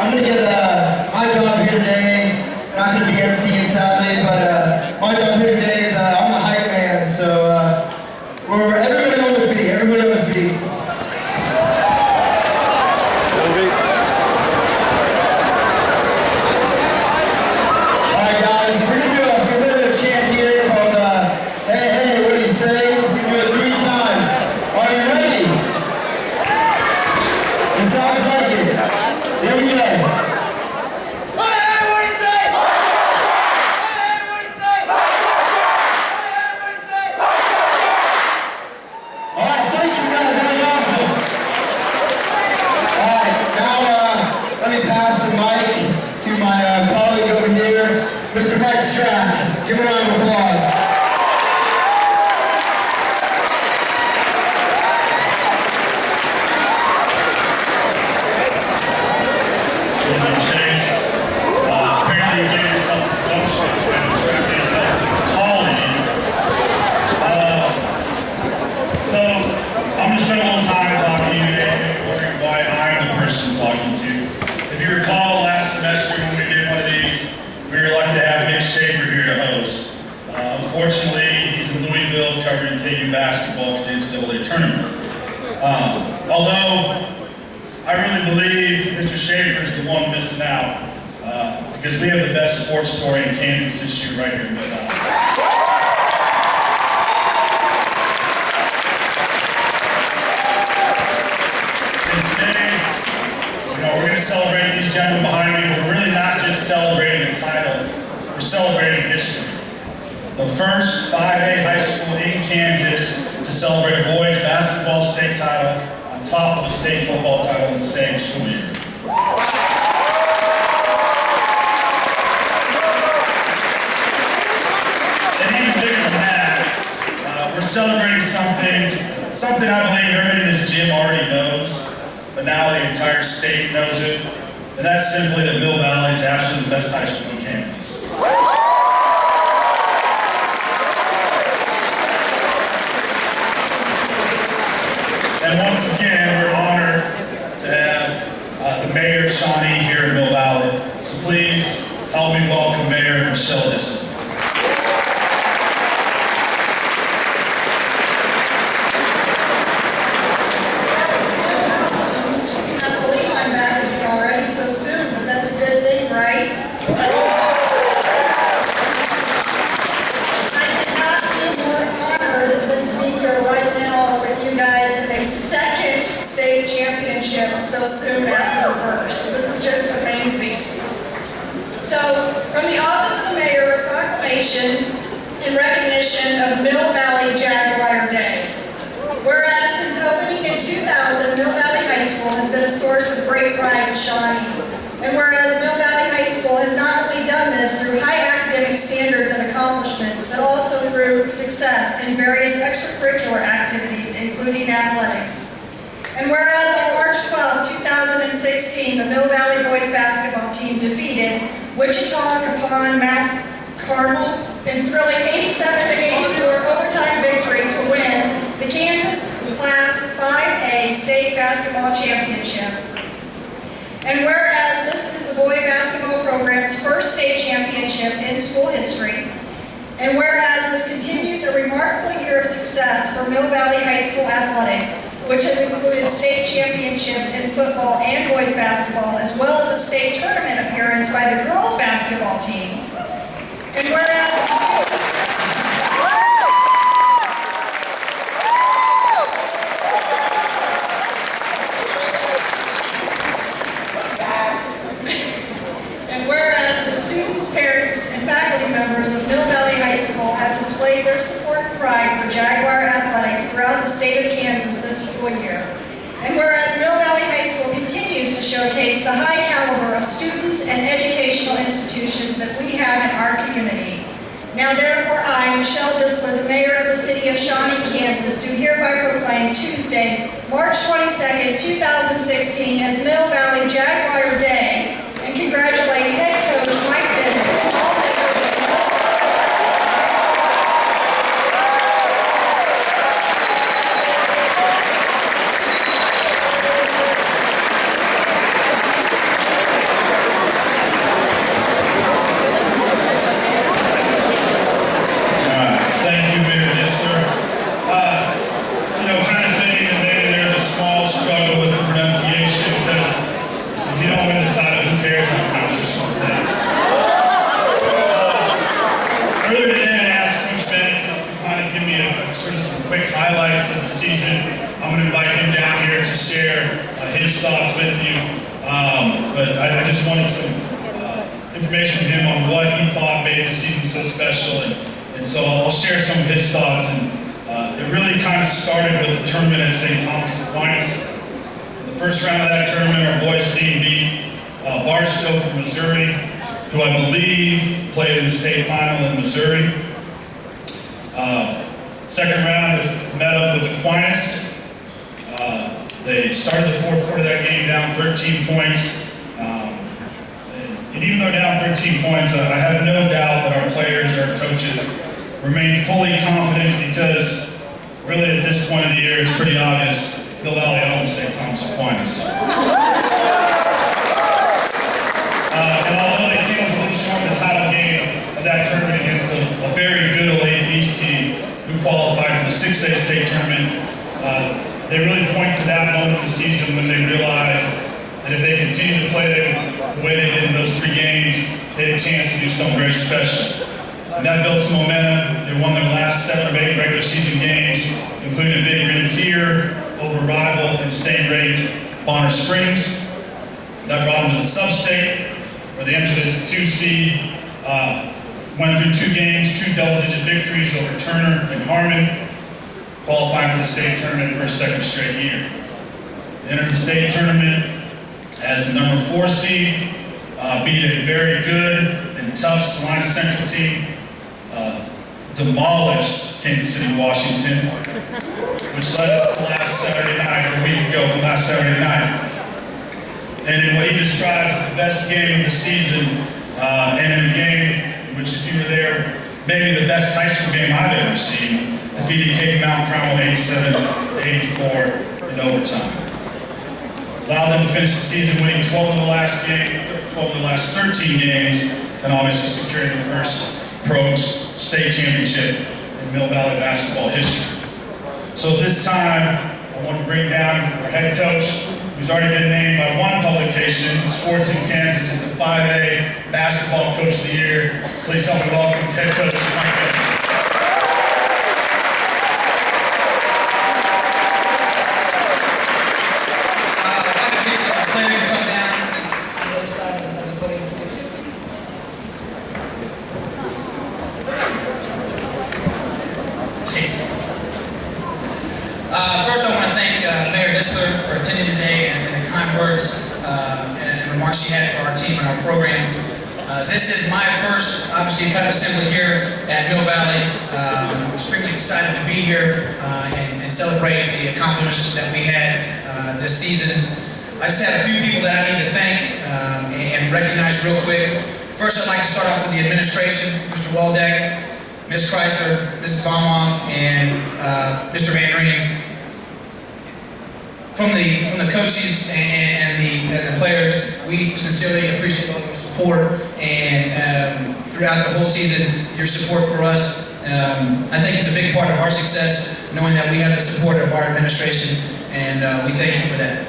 I'm going to get my job here today. Not going to be emceeing sadly, but my job here today is I'm the hype man. So we're everybody on the feet. Everybody on the feet. All right, guys. We're going to do a bit of a chant here called "Hey, hey, what do you say?" We can do it 3 times. Are you ready? It sounds like it. Here we go. Mr. Mike Strack, give a round of applause. Apparently you gave yourself a promotion and expected yourself to call in. So I'm going to spend a little time talking to you today, wondering why I'm the person talking to you. If you recall last semester when we did one of these, we were lucky to have Nick Schaefer here to host. Unfortunately, he's in Louisville covering KU basketball for the NCAA tournament. Although I really believe Mr. Schaefer is the one missing out because we have the best sports story in Kansas this year right here in Mid-Valley. And today, we're going to celebrate these gentlemen behind me, but we're really not just celebrating the title, we're celebrating history. The first 5A high school in Kansas to celebrate a boys basketball state title on top of a state football title in the same school year. And even bigger than that, we're celebrating something I believe everybody in this gym already knows, but now the entire state knows it, and that's simply that Mill Valley is actually the best high school in Kansas. And once again, we're honored to have the Mayor, Shawnee, here in Mill Valley. So please help me welcome Mayor Michelle Disson. So soon after the first. This is just amazing. So, from the Office of the Mayor, a proclamation in recognition of Mill Valley Jaguar Day. Whereas since opening in 2000, Mill Valley High School has been a source of great pride to Shawnee. And whereas Mill Valley High School has not only done this through high academic standards and accomplishments, but also through success in various extracurricular activities, including athletics. And whereas on March 12, 2016, the Mill Valley boys basketball team defeated Wichita Capon Mount Carmel in thrilling 87-84 overtime victory to win the Kansas Class 5A State Basketball Championship. And whereas this is the boy basketball program's first state championship in school history, and whereas this continues a remarkable year of success for Mill Valley High School athletics, which has included state championships in football and boys basketball, as well as a state tournament appearance by the girls basketball team. And whereas the students, parents, and faculty members of Mill Valley High School have displayed their support and pride for Jaguar athletics throughout the state of Kansas this school year. And whereas Mill Valley High School continues to showcase the high caliber of students and educational institutions that we have in our community. Now therefore I, Michelle Disson, the Mayor of the City of Shawnee, Kansas, do hereby proclaim Tuesday, March 22nd, 2016 as Mill Valley Jaguar Day, and congratulate head coach Mike Bennett, all members of his thoughts with you, but I just wanted some information from him on what he thought made the season so special, and so I'll share some of his thoughts. And it really kind of started with the tournament at St. Thomas Aquinas. In the first round of that tournament, our boys team beat Barstow from Missouri, who I believe played in the state final in Missouri. Second round, we met up with Aquinas. They started the fourth quarter of that game down 13 points. And even though down 13 points, I have no doubt that our players, our coaches, remain fully confident, because really at this point of the year, it's pretty obvious Mill Valley owns St. Thomas Aquinas. And although they came up a little short in the title game of that tournament against a very good Olathe East team who qualified for the 6A state tournament, they really point to that moment of the season when they realized that if they continued to play the way they did in those 3 games, they had a chance to do something very special. And that built some momentum. They won their last 7 of 8 regular season games, including a big win here over rival and state-ranked Bonner Springs. That brought them to the sub-state, where they entered as a 2 seed, went through 2 games, 2 double-digit victories over Turner and Harmon, qualifying for the state tournament for a 2nd straight year. They entered the state tournament as the number 4 seed, beat a very good and tough Salina Central team, demolished Kansas City, Washington, which led us to last Saturday night, or a week ago from last Saturday night. And in what he describes as the best game of the season, and in a game in which, if you were there, maybe the best high school game I've ever seen, defeating Cape Mountain Cromwell 87-84 in overtime. Allowed them to finish the season winning 12 of the last 13 games, and obviously securing the first pro state championship in Mill Valley basketball history. So at this time, I want to bring down our head coach, who's already been named by one publication, Sports in Kansas, as the 5A Basketball Coach of the Year. Please help me welcome head coach Mike Evans. First, I want to thank Mayor Dissler for attending today and the kind words and remarks she had for our team and our program. This is my first, obviously, pep assembly here at Mill Valley. I'm extremely excited to be here and celebrate the accomplishments that we had this season. I just have a few people that I need to thank and recognize real quick. First, I'd like to start off with the administration, Mr. Waldeck, Ms. Chrysler, Mrs. Baumhoff, and Mr. Van Reen. From the coaches and the players, we sincerely appreciate all your support, and throughout the whole season, your support for us. I think it's a big part of our success, knowing that we have the support of our administration, and we thank you for that.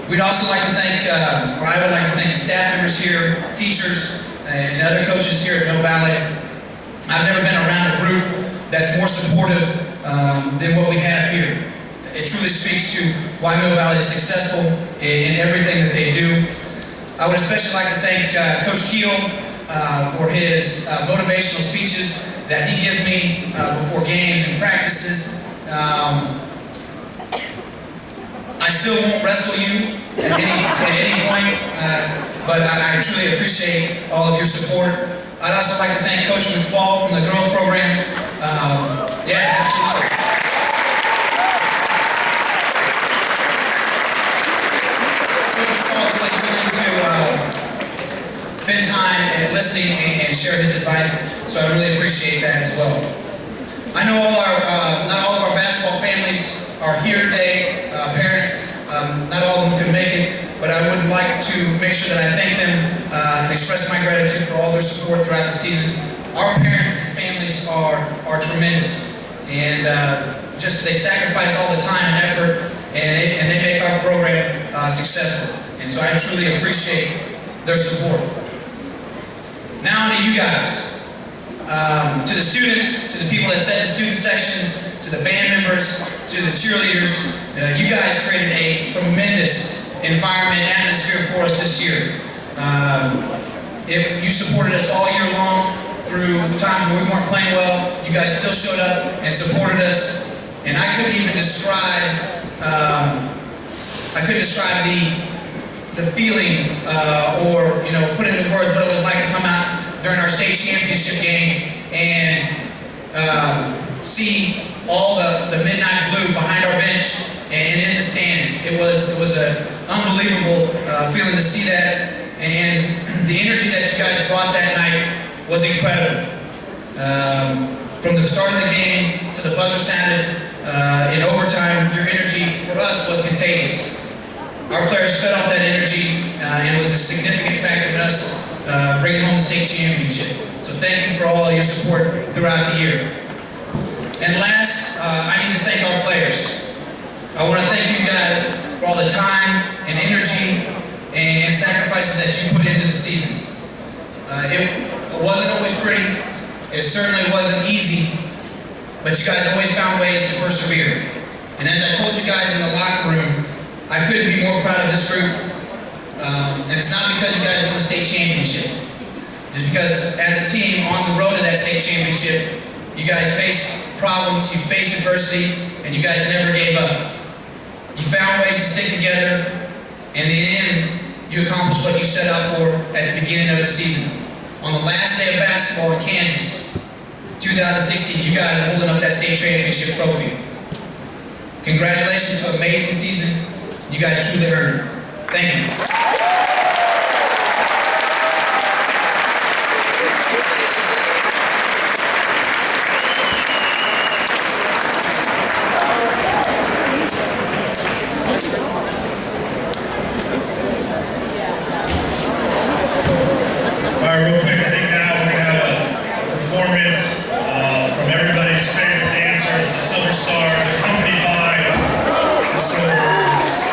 We'd also like to thank, or I would like to thank the staff members here, teachers, and other coaches here at Mill Valley. I've never been around a group that's more supportive than what we have here. It truly speaks to why Mill Valley is successful in everything that they do. I would especially like to thank Coach Keel for his motivational speeches that he gives me before games and practices. I still won't wrestle you at any point, but I truly appreciate all of your support. I'd also like to thank Coach McFall from the girls program. Yeah, absolutely. Coach McFall is really willing to spend time and listening and share his advice, so I really appreciate that as well. I know not all of our basketball families are here today, parents, not all of them could make it, but I would like to make sure that I thank them and express my gratitude for all their support throughout the season. Our parents and families are tremendous, and they sacrifice all the time and effort, and they make our program successful. And so I truly appreciate their support. Now to you guys. To the students, to the people that set the student sections, to the band members, to the cheerleaders, you guys created a tremendous environment, atmosphere for us this year. If you supported us all year long through times when we weren't playing well, you guys still showed up and supported us. And I couldn't even describe, the feeling or put into words what it was like to come out during our state championship game and see all the midnight blue behind our bench and in the stands. It was an unbelievable feeling to see that, and the energy that you guys brought that night was incredible. From the start of the game to the buzzer sounded in overtime, your energy for us was contagious. Our players fed off that energy and was a significant factor in us bringing home the state championship. So thank you for all your support throughout the year. And last, I need to thank our players. I want to thank you guys for all the time and energy and sacrifices that you put into the season. It wasn't always pretty. It certainly wasn't easy, but you guys always found ways to persevere. And as I told you guys in the locker room, I couldn't be more proud of this group. And it's not because you guys won the state championship. It's because as a team on the road to that state championship, you guys faced problems, you faced adversity, and you guys never gave up. You found ways to stick together, and in the end, you accomplished what you set out for at the beginning of the season. On the last day of basketball in Kansas, 2016, you guys are holding up that state championship trophy. Congratulations to an amazing season. You guys truly earned it. Thank you. All right, real quick, I think now we're going to have a performance from everybody's favorite dancers, the Silver Stars, accompanied by the Silver Stars.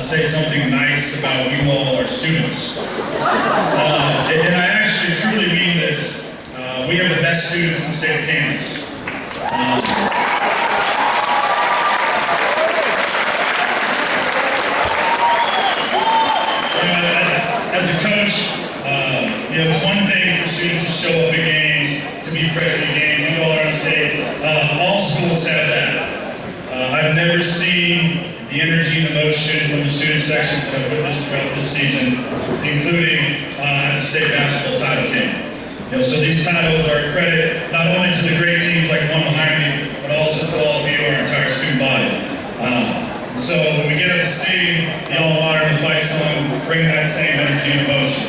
say something nice about you all, our students. And I actually truly mean this. We have the best students in the state of Kansas. As a coach, it's one thing for students to show up at games, to be present at games, you all are on state. All schools have that. I've never seen the energy and emotion from the student sections that I've witnessed throughout this season, including at the state basketball title game. So these titles are a credit not only to the great teams like the one behind me, but also to all of you, our entire student body. So when we get up to sing the alma mater and the fight song, bring that same energy and emotion.